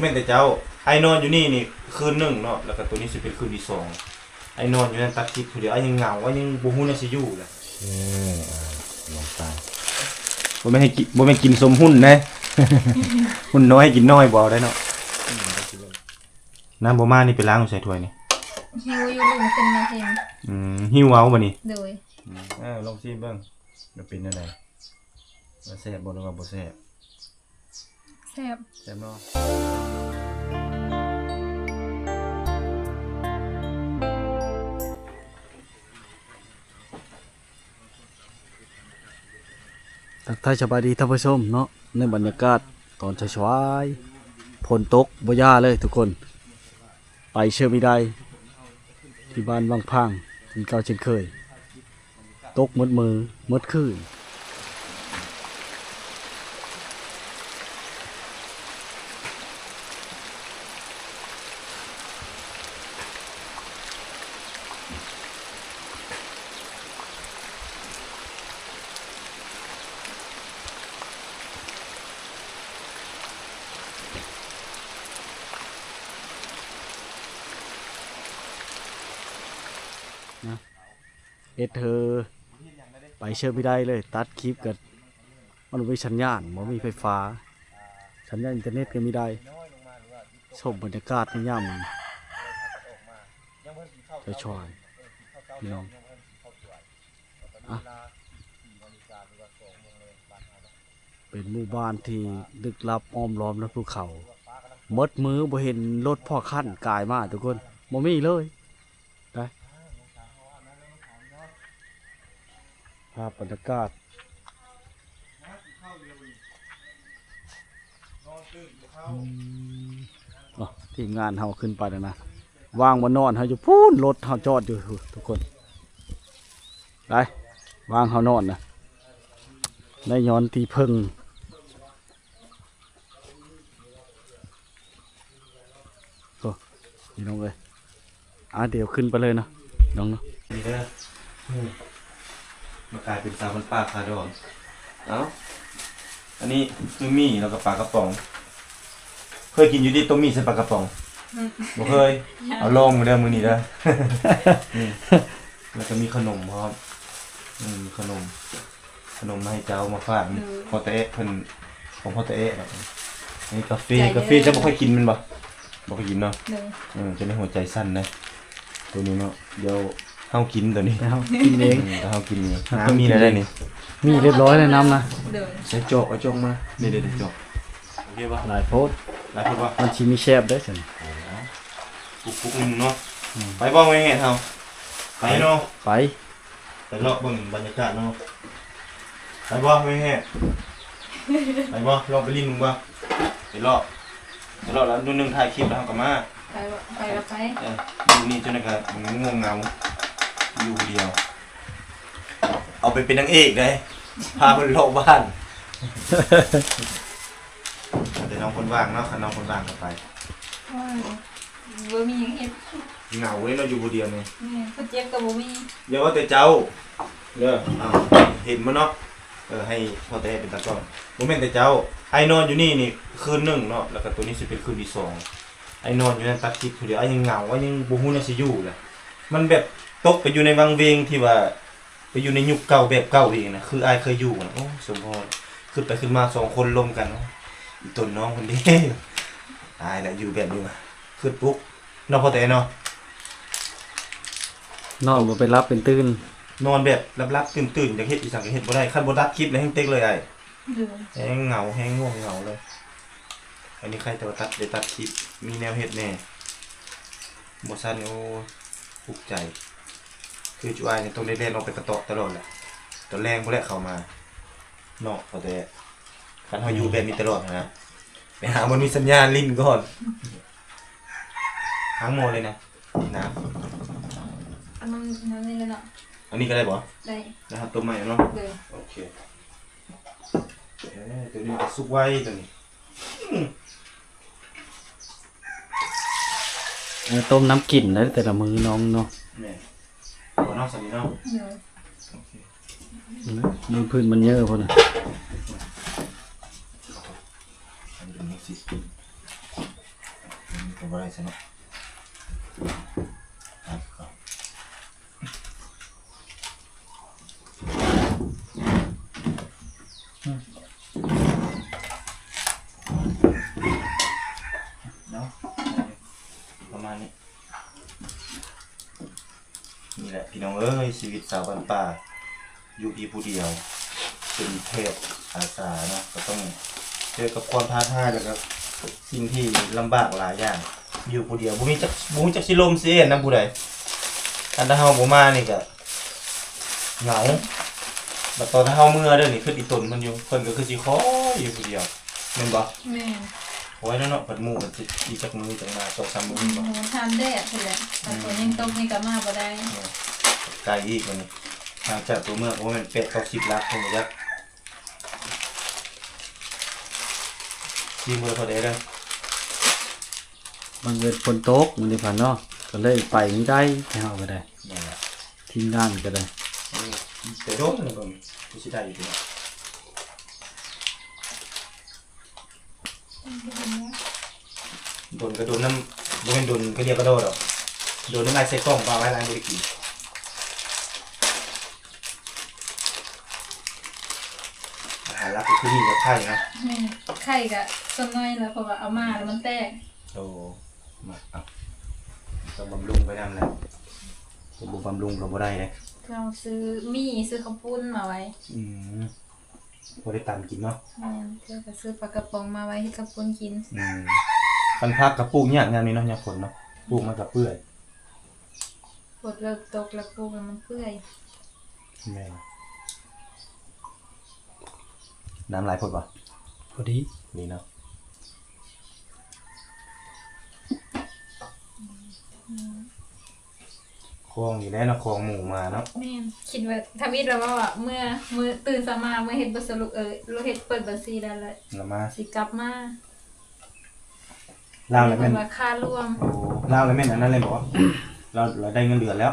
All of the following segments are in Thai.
แม่นแต่เจ้าไอ้นอนอยู่นี่คืนหนึ่งเนาะแล้วก็ตัวนี้สิเป็นคืนที่สองไอ้นอนอยู่นั่นตัดคลิปผู้เดียวไอ้ยังเหงาไอ้ยังบ่ฮู้น่าสิอยู่เลยลองตายบ่แม่นให้กินบ่แม่นกินสมหุ้นนะ หุ้นน้อยกินน้อยบ่เอาได้เนาะน้ำบ่มานี่ไปล้างใส่ถ้วยนี่หิวอยู่ลุงเป็นมาเห็นหิวเอาบ่นี่โดยลองชิมเบิ่งมันเป็นจังได๋ว่าแซ่บบ่หรือว่าบ่แซ่บแซ่บเนาะทักทายสบายดีท่านผู้ชมเนาะในบรรยากาศตอนเช้าๆฝนตกบ่ย่าเลยทุกคนไปเชื่อไม่ได้ที่บ้านวังพังกินข้าวเช่นเคยตกมือคืนนะเธอไปเชื่อไม่ได้เลยตัดคลิปกันมันไม่สัญญาณมันมีไฟฟ้าสัญญาณอินเทอร์เน็ตก็ไม่ได้ชมบรรยากาศในย่ำชอยพี่น้องเป็นหมู่บ้านที่ลึกลับอ้อมล้อมและภูเขามดมือบ่เห็นรถพ่อขั้นกายมาทุกคนบ่มีเลยนะภาพบรรยากาศทีมงานเฮาขึ้นไปแล้วนะวางบนนอนเฮาอยู่พูนรถเฮาจอดอยู่ทุกคนไปวางเฮานอนนะได้ย้อนที่พึ่งโอ้พี่น้องเลยเดี๋ยวขึ้นไปเลยนะน้องเนาะนี่เด้อมากลายเป็นซาบันปลาคาดอนอันนี้คือมี่แล้วก็ปลากระป๋องเคยกินอยู่ดิต้มมี่ใส่ปลากระป๋องบ่เคยเอาลองมาเด้อมื้อนี้เด้อนี่แล้วก็มีขนมพร้อมมีขนมมาให้เจ้ามาฝากพอตะเอะเพิ่นของพอตะเอะแบบนี่กาแฟจะบ่ค่อยกินมันบ่ค่อยกินเนาะจะได้หัวใจสั้นนะตัวนี้เนาะเดี๋ยวเฮากินตัวนี้เฮากินเองเฮากินนี่น้ำมีอะไรได้นี่มีเรียบร้อยเลยน้ำนะใส่จอกเอาจอกมานี่เด็ดจอกโอเคป่ะหลายโพดป่ะมันชิมีแชบได้สิปุ๊กนึงเนาะไปบ้างไงเฮาไปเนาะไปเลาะเบิ่งบรรยากาศเนาะไปบ้างไงไปบ้างลองไปลิ้นมึงบ้างไปเลาะแล้วดูนึงถ่ายคลิปแล้วกลับมาไปดูนี่จนกระทั่งง่วงเหงาอยู่เดียวเอาไปเป็นนางเอกเลยพาคนโลกบ้านแต่น้องคนว่างเนาะน้องคนว่างก็ไปบ่มีหยังเฮ็ดเหงาเว้ยเราอยู่คนเดียวเนี่ยผู้เจ็บก็บ่มีเดี๋ยวว่าแต่เจ้าเด้อเห็นมั้ยเนาะให้พอแต่เป็นตากล้องบ่แม่นแต่เจ้าไอ้นอนอยู่นี่คืนหนึ่งเนาะแล้วก็ตัวนี้สิเป็นคืนที่สองไอ้นอนอยู่นั่นตัดคลิปผู้เดียวไอ้ยังเหงาไอ้ยังบ่ฮู้น่าสิอยู่เลยมันแบบตกไปอยู่ในวังเวงที่ว่าไปอยู่ในยุคเก่าแบบเก่าอีกนะคืออ้ายเคยอยู่นะโอ้สมพรขึ้นไปขึ้นมา2คนรวมกันอีต้นน้องคนนี้ตายแล้วอยู่แบบนี้มาขึ้นปุ๊บนอนพอแต่เนาะนอนบ่ไปรับเป็นตื่นนอนแบบลับๆตื่นๆอยากเฮ็ดอีสังก็เฮ็ดบ่ได้คันบ่ตัดคลิปเลยแฮงเต็กเลยไอ้แฮงเหงาแฮงง่วงเหงาเลยอันนี้ใครแต่ว่าได้ตัดคลิปมีแนวเฮ็ดแน่บ่ซั่นโอ้ภูมิใจคือจุอ้ายเนี่ยต้องได้เล่นลงไปกระโตะตลอดแหละตอนแรงบ่ได้เข้ามาเนาะพอแต่คันเฮาอยู่แบบนี้ตลอดนะไปหามันมีสัญญาณลิ้นก่อนหางโมเลยนะน้ำอันนั้นนี่เลยเนาะอันนี้ก็ได้บ่ได้นะครับตัวใหม่เนาะโอเคตัวนี้สุกไว้ตัวนี้ต้มน้ำกลิ่นได้แต่ละมื้อน้องเนาะแม่บ่นอกสันนี้เนาะมือพื้นมันเยอะพุ่นน่ะ ก็บ่ได้ซะเนาะเนาะประมาณนี้นี่แหละพี่น้องเอ้ยชีวิตสาวบ้านป่าอยู่พี่ผู้เดียวเป็นเพศอาสาเนาะก็ต้องเจอกับความท้าทายแล้วก็สิ่งที่ลำบากหลายอย่างอยู่ผู้เดียวบ่มีจักสิลมสิเห็นนำผู้ใดคันถ้าเฮาบ่มานี่ก็เหงาบัดตอนถ้าเฮาเมื่อเด้อนี่คืออีตนมันอยู่เพิ่นก็คือสิคอยอยู่ผู้เดียวแม่นบ่ แม่น โอ้ยนั่นเนาะเพิ่นหมู่มันสิอีจักมือจังมา2-3มื้อบ่ หมูทานแดดพุ่นแหละแต่ฝนยังตกนี่ก็มาบ่ได้ ไกลอีกมันนี่ห่างจากตัวเมืองว่ามันเป็ดเขา10ลักผมจะทีมเบอร์พอได้แล้ว บางเวลฝนตกมันได้ผ่านเนาะก็เลยไปไม่ได้ให้เฮาก็ได้ นี่แหละ ทีมงานก็ได้ แต่โดนเลยผมไม่ใช่ได้อยู่ดีโดนก็โดนน้ำโดนโดนก็เรียกก็โดนหรอกโดนน้ำลายใส่กล้องปลาไว้ล้างบริกีอาหารลักคือนี่กับไข่นะ แม่นไข่ก็ส่วนน้อยแล้วเพราะว่าเอามาแล้วมันแตก โอ้มาอ่ะต้องบำรุงไปนั่นแหละผมบำรุงเราบ่ได้เลย เราซื้อซื้อข้าวปุ้นมาไว้ บ่ได้ตามกินเนาะ แม่นเพื่อก็ซื้อปลากระป๋องมาไว้ให้ข้าวปุ้นกิน คันพักกับปลูกเนี่ยงานนี้เนาะเนี่ยฝนเนาะปลูกมากับเปื่อย ฝนเริ่มตกแล้วปลูกแล้วมันเปื่อย แม่น้ำลายพดป่ะ พอดี นี่เนาะคลองอยู่แล้วเนาะคลองหมู่มาเนาะ แม่นคิดว่าทวิตแล้วว่าเมื่อตื่นสมาเมื่อเฮ็ดบ่สรุปเราเฮ็ดเปิดบัญชีแล้วแหละ แล้วมา สิกลับมา ล่างแล้วแม่น ว่าค่ารวม โอ้ล่างแล้วแม่นอันนั้นเลยบอกว่าเราได้เงินเดือนแล้ว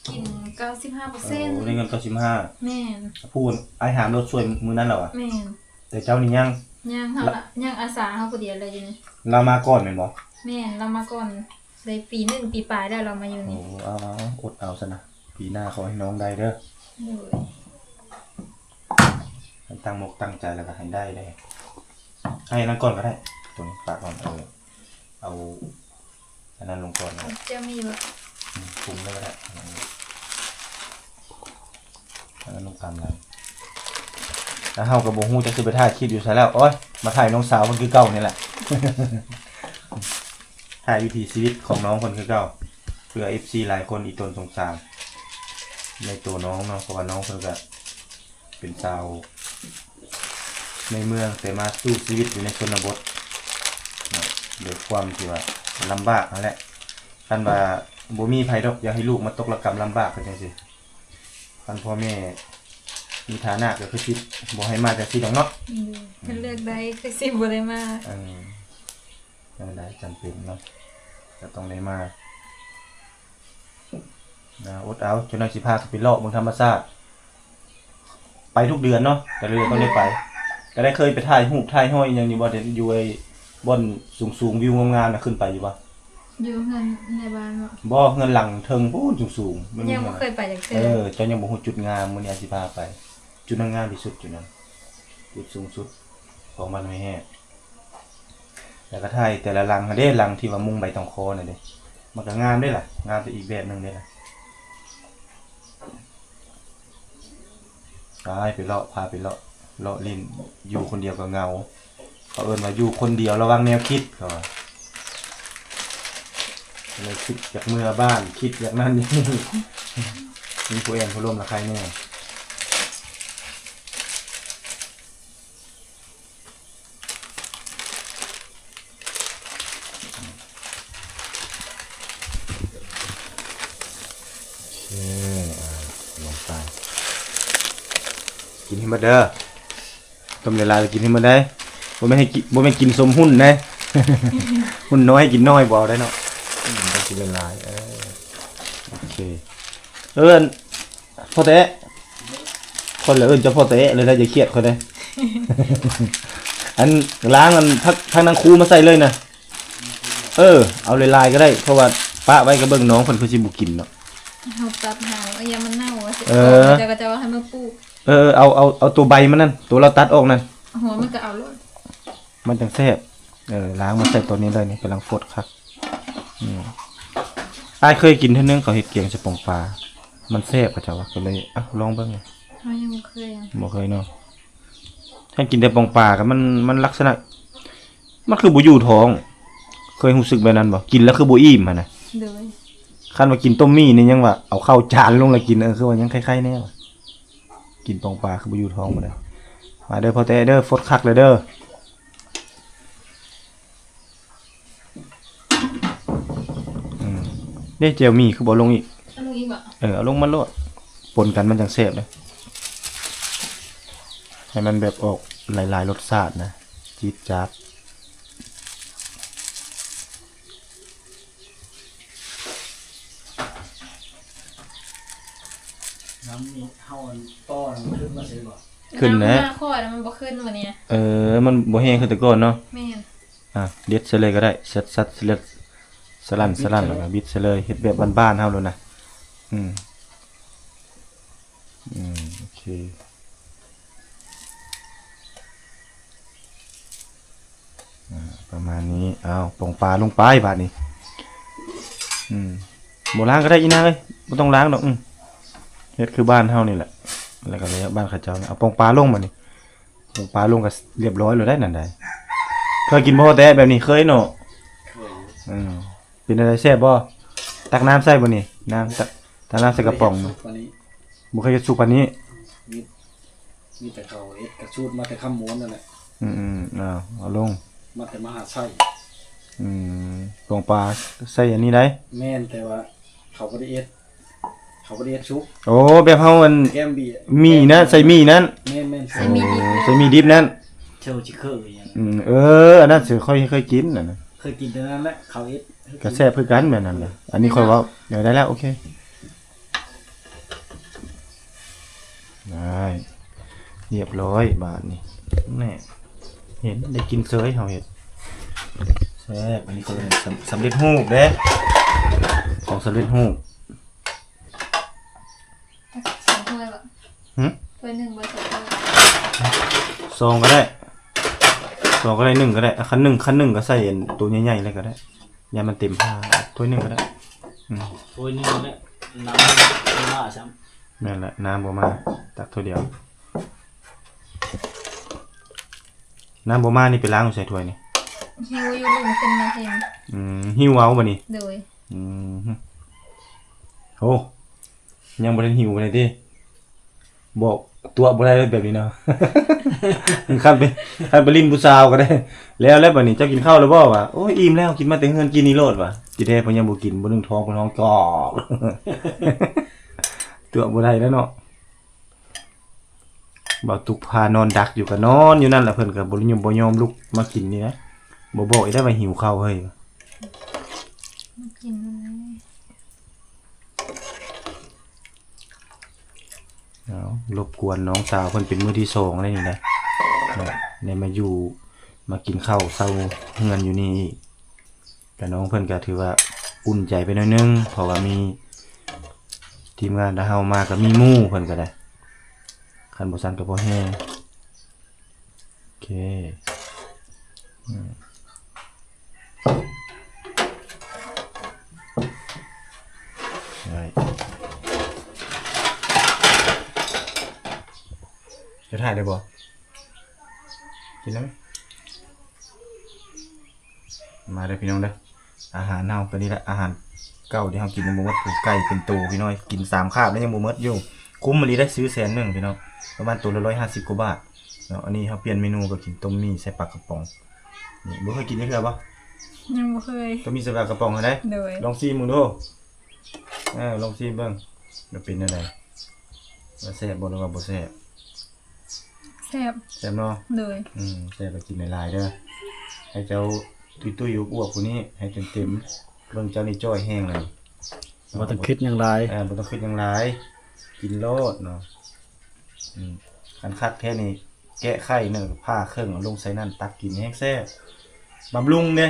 กิน โอ้ 95% ได้เงิน95แม่น พูดไอ้หามรถช่วยมือนั้นแล้วอ่ะ แม่น แต่เจ้านี่ยัง ยังเฮาละยังอาสาเฮาผู้เดียวเลยอยู่นี่ เรามาก่อนแม่นบ่ แม่นเรามาก่อนได้ปีหนึงปีปลายแล้วเรามาอยู่ โอ้ นี่ เอาอดเอาซะนะปีหน้าขอให้น้องได้เด้อ โดย ให้ตั้งมกตั้งใจแล้วก็ให้ได้ให้นั่นก่อนก็ได้ตรงนี้ปากก่อนเอาอันนั้นลงก่อนนะ จะมีแบบ ปรุงได้ก็ได้อันนั้นลงตามแล้วแล้วเฮากับบ่ฮู้จะสิไปถ่ายคลิปอยู่ซะแล้วโอ๊ยมาถ่ายน้องสาวคนคือเก่านี่แหละ ถ่ายวิถีชีวิตของน้องคนคือเก่าเพื่อ FC หลายคนอีตนสงสารในตัวน้องเนาะเพราะว่าน้องเพิ่นก็เป็นสาวในเมืองแต่มาสู้ชีวิตอยู่ในชนบทด้วยความที่ว่าลำบากนั่นแหละคันว่าบ่มีไผดอกอยากให้ลูกมาตกระกรรมลำบากก็จังซี่คันพ่อแม่มีฐานะก็คือสิบ่ให้มาจังซี่ดอกเนาะ เพิ่นเลือกได้คือสิบ่ได้มา นั่นได้จำเป็นเนาะก็ต้องได้มาอดเอาจนได้สิพาไปเลาะเมืองธรรมชาติไปทุกเดือนเนาะแต่เรือต้องได้ไป ก็ได้เคยไปถ่ายรูปถ่ายห้อยอย่างอยู่บ่ได้อยู่ไอ้บ่อนสูงๆวิวงามๆน่ะขึ้นไปอยู่บ่ อยู่เงินในบ้านบ่ บ่เงินหลังเทิงพูนสูงๆมันมี ยังบ่เคยไปจักเทื่อ เจ้ายังบ่ฮู้จุดงามมื้อนี้สิพาไป จุดงามที่สุดอยู่นั่นจุดสูงสุดของมันไม่แห้แล้วก็ถ่ายแต่ละหลังเด้หลังที่ว่ามุงใบตองคอน่ะเด้มันก็งามได้ล่ะงามไปอีกแบบนึงเด้ล่ะไปเลาะพาไปเลาะลิ้นอยู่คนเดียวก็เหงาเขาเอิ้นว่าอยู่คนเดียวระวังแนวคิดเขาว่าเลยคิดจากเมื่อบ้านคิดจากนั้นนี่ มีผู้เองผู้ร่วมละใครแน่ลงไปกินให้หมดเด้อต้มเวลากินให้หมดได้บ่แม่นให้กินบ่แม่นกินสมหุ้นนะ หุ้นน้อยกินน้อยบ่ได้เนาะต้องกินหลายโอเคพ่อเตะคนละจะพ่อเตะเลยนะอย่าเครียดเขาเด้ อันล้างมันพักทางนางครูมาใส่เลยนะ เอาลายๆก็ได้เพราะว่าป้าไว้ก็เบิ่งน้องเพิ่นคือสิบ่กินเนาะ เฮาตัดหางเอายามันเน่าว่าสิ เออ จะก็จะว่าให้มาปลูก เอาตัวใบมันนั่นตัวเราตัดออกนั่น หัวมันก็เอาโลด มันจังแซ่บล้างมาใส่ตัวนี้เลยนี่กำลังฟดคักอ้ายเคยกินเท่านึงเขาเฮ็ดเกียงใส่ปองปลามันแซ่บกะเจ้าว่าก็เลยลองเบิ่ง เฮายังบ่เคย บ่เคยเนาะถ้ากินแต่ปองปลาก็มันลักษณะมันคือบ่อยู่ท้อง เคยรู้สึกแบบนั้นบ่กินแล้วคือบ่อิ่มหั่นน่ะ โดย คันว่ากินต้มมี่นี่ยังว่าเอาเข้าวจานลงแล้วกินคือว่ายังคล้ายๆแน่ว่ะกินปองปลาคือบ่อยู่ท้องบ่ได้มาเด้อพ่อแต่เด้อฟดคักเลยเด้อเด้เจียวมี่คือบ่ลงอีก อันนี้บ่ เอาลงมาโลดปนกันมันจังแซ่บเลยให้มันแบบออกหลายๆรสชาตินะจี๊ดจ๊าด น้ำนี่เฮาต้อนขึ้นมาซื้อบ่ ขึ้นนะ ำมาข้อแล้วมันบ่ขึ้นวันนี้ มันบ่แห้งคือแต่ก่อนเนาะ แม่น เด็ดซะเลยก็ได้สัดเล็ดสลั่นแล้วก็บิดซะเลยเฮ็ดแบบบ้านๆเฮาเลยนะโอเคประมาณนี้ปองปลาลงไปบาดนี้บ่ล้างก็ได้อีนางเอ้ยบ่ต้องล้างดอกเฮ็ดคือบ้านเฮานี่แหละแล้วก็เลยบ้านเขาเจ้าเอาปองปลาลงมานี่ปองปลาลงก็เรียบร้อยแล้วได้นั่นได้เคยกินบ่แต่แบบนี้เคยเนาะเป็นอะไรแซ่บบ่ตักน้ำใส่บ่นี่น้ำตักน้ำใส่กระป๋องบ่เคยเฮ็ดสุกปานนี้ มีแต่เขาเอ็ดกระชูดมาแต่คำม้วนนั่นแหละ เอาลง มาแต่มหาไส้ ปองปลาใส่อันนี้ได้ แม่นแต่ว่าเขาบ่ได้เอ็ดชุบ โอ้แบบเฮามัน แก้มบี มีนะใส่มีนั้น แม่น ใส่มีดิบ ใส่มีดิบนั้น เชลชิเคอร์อย่าง อันนั้นสิค่อยเคยกินน่ะนะ เคยกินแต่นั้นแหละเขาเอ็ด ก็แซ่บคือกันแบบนั้นแหละอันนี้ค่อยเว้าเดี๋ยวได้แล้วโอเคได้เรียบร้อยบาทนี่แน่เห็นได้กินเซยเฮาเฮ็ดแซ่บอันนี้คือสำเร็จรูปเด้ของสำเร็จรูป สองถ้วยบ่ถ้วยหนึ่งบ่สองถ้วย ซองก็ได้หนึ่งก็ได้คันหนึ่งก็ใส่ตัวใหญ่ๆเลยก็ได้ยามันเต็มผ้าถ้วยหนึ่งก็ได้ ถ้วยนึงแหละน้ำมาซ้ำ นั่นแหละน้ำบ่มาตักถ้วยเดียวน้ำบ่มานี่ไปล้างใส่ถ้วยนี่ หิวอยู่ลุงขึ้นมาเอง หิวเอาบ่นี่ โดย โอ้ยังบ่ได้หิวบ่ได้ติบอกตัวบ่ได้เลยแบบนี้เนาะ คันไปลิ้นผู้สาวก็ได้แล้วบัดนี้เจ้ากินข้าวแล้วบ่วะโอ้ยอิ่มแล้วกินมาแต่เฮือนกินนี่โลดว่ะสิแท้เพิ่นยังบ่กินบ่นึ่งท้องเพิ่นท้องกอก ตัวบ่ได้แล้วเนาะบ่ตุกพานอนดักอยู่ก็นอนอยู่นั่นแหละเพิ่นก็บ่ยอมลุกมากินนี่นะบ่บอกอีกได้ว่าหิวข้าวเฮ้ย กินเลย รบกวนน้องสาวเพิ่นเป็นมื้อที่2แล้วนี่นะได้มาอยู่มากินข้าวเช้าเฮือนอยู่นี่อีกก็น้องเพิ่นก็ถือว่าอุ่นใจไปหน่อยนึงเพราะว่ามีทีมงานเฮามาก็มีหมู่เพิ่นก็ได้คันบ่ซันก็บ่แฮงโอเคจะถ่ายได้บ่กินแล้วไหมมาเด้อพี่น้องเด้ออาหารเฮาตัวนี้แหละอาหารเก่าที่เฮากินยังบ่หมดคือไก่เป็นตัวพี่น้อยกิน3คาบแล้วยังบ่หมดอยู่คุ้มมะลิได้ซื้อ100,000พี่น้องประมาณตัวละ150กว่าบาทเนาะอันนี้เฮาเปลี่ยนเมนูก็กินต้มมี่ใส่ปลากระป๋องนี่บ่เคยกินจักเทื่อบ่ ยังบ่เคย ต้มมี่ใส่ปลากระป๋องได้ โดย ลองชิมมึงดูลองชิมเบิ่งว่าเป็นจังได๋ว่าแซ่บบ่หรือว่าบ่แซ่บ แซ่บ แซ่บเนาะ โดย แซ่บไปกินหลายๆเด้อให้เจ้าตุ้ยๆอ้วกๆผู้นี้ให้เต็มๆเบิ่งเจ้านี่จ้อยแห้งเลย บ่ต้องคิดอย่างไร บ่ต้องคิดหยังหลายกินโลดเนาะคันคักแค่นี้แกะไข่นึงผ้าเครื่องเอาลงใส่นั่นตักกินแห้งแซ่บบำรุงเด้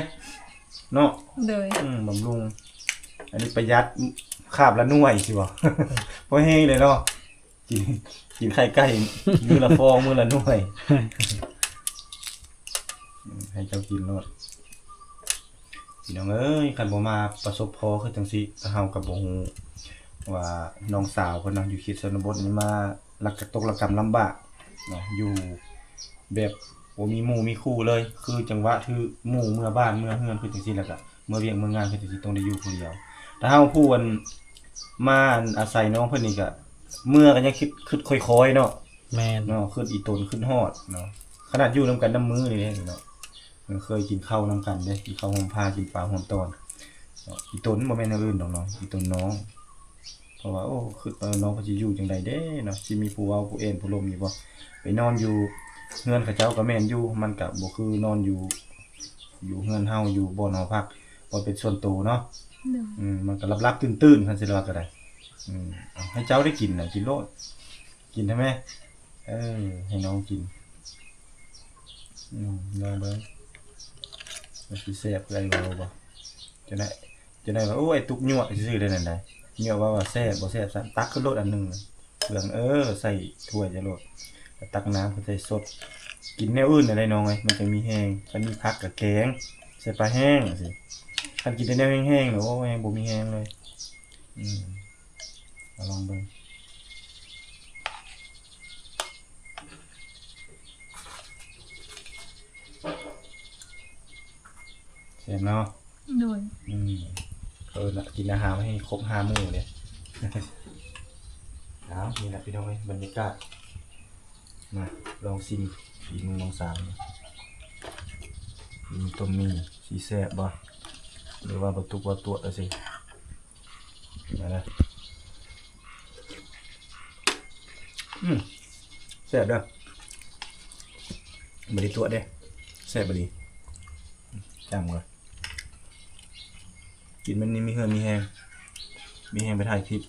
เนาะ โดย บำรุง อันนี้ประหยัดคาบละหน่วยสิบ่ บ่แห้งเลยเนาะกินไข่ไก่มื้อละฟองมื้อละหน่วย ให้เจ้ากินโลดพี่น้องเอ้ยคันบ่มาประสบพอคือจังซี่เฮาก็บ่ฮู้ว่าน้องสาวเพิ่นเนาะอยู่เขตชนบทนี่มาลักตกระกำลำบากเนาะอยู่แบบบ่มีหมู่มีคู่เลย คือจังหวะที่หมู่เมื่อบ้านเมื่อเฮือนคือจังซี่แล้วก็เมื่อเวียกเมื่องานคือจังซี่ต้องได้อยู่ผู้เดียวถ้าเฮาผู้อันมาอาศัยน้องเพิ่นนี่ก็เมื่อก็ยังคิดค่อยๆเนาะ แม่น เนาะขึ้นอีตนขึ้นฮอดเนาะขนาดอยู่นำกันน้ำมือนี่เนาะมันเคยกินข้าวนำกันเด้กินข้าวหอมพากินปลาหอมตอนเนาะอีตนบ่แม่นอันอื่นดอกเนาะอีตนน้องเพราะว่าโอ้คือน้องเขาสิอยู่จังไดเด้เนาะสิมีผู้เว้าผู้เอ็นผู้ลมอยู่บ่ไปนอนอยู่เฮือนเขาเจ้าก็แม่นอยู่มันก็บ่คือนอนอยู่เฮือนเฮาอยู่บ่อนหอพักบ่เป็นส่วนตัวเนาะ โดย มันก็ลับๆตื่นๆคันสิว่าก็ได้เอาให้เจ้าได้กินน่ะกินโลดกินได้ไหมให้น้องกินลองเบิ่งมันสิแซ่บได้บ่จะได้ว่าโอ้ยตุกยั่วซื่อๆได้นั่นได้ยั่วว่าแซ่บบ่แซ่บซะตักขึ้นโลดอันนึงเรื่องใส่ถ้วยจะโลดแล้วตักน้ำเข้าใส่สดกินแนวอื่นได้น้องเอ้ยมันจะมีแห้งคันมีผักกับแกงใส่ปลาแห้งสิคันกินแต่แนวแห้งๆโอ้ยบ่มีแห้งเลยเอาลองเบิ่งแซ่บเนาะ โดย ละกินอาหารให้ครบ5 หมู่เนี่ย เอานี่แหละพี่น้องเอ้ยบรรยากาศมาลองชิมอีกมือลองสามมีต้มมีสีแซ่บบ่หรือว่าบะตุกว่าตัวเอาสิมานะแซ่บเด้อบ่ได้ตัวเด้แซ่บบ่ดีจำก่อนกินมันนี่มีเหือมีแห้งไปถ่ายคลิป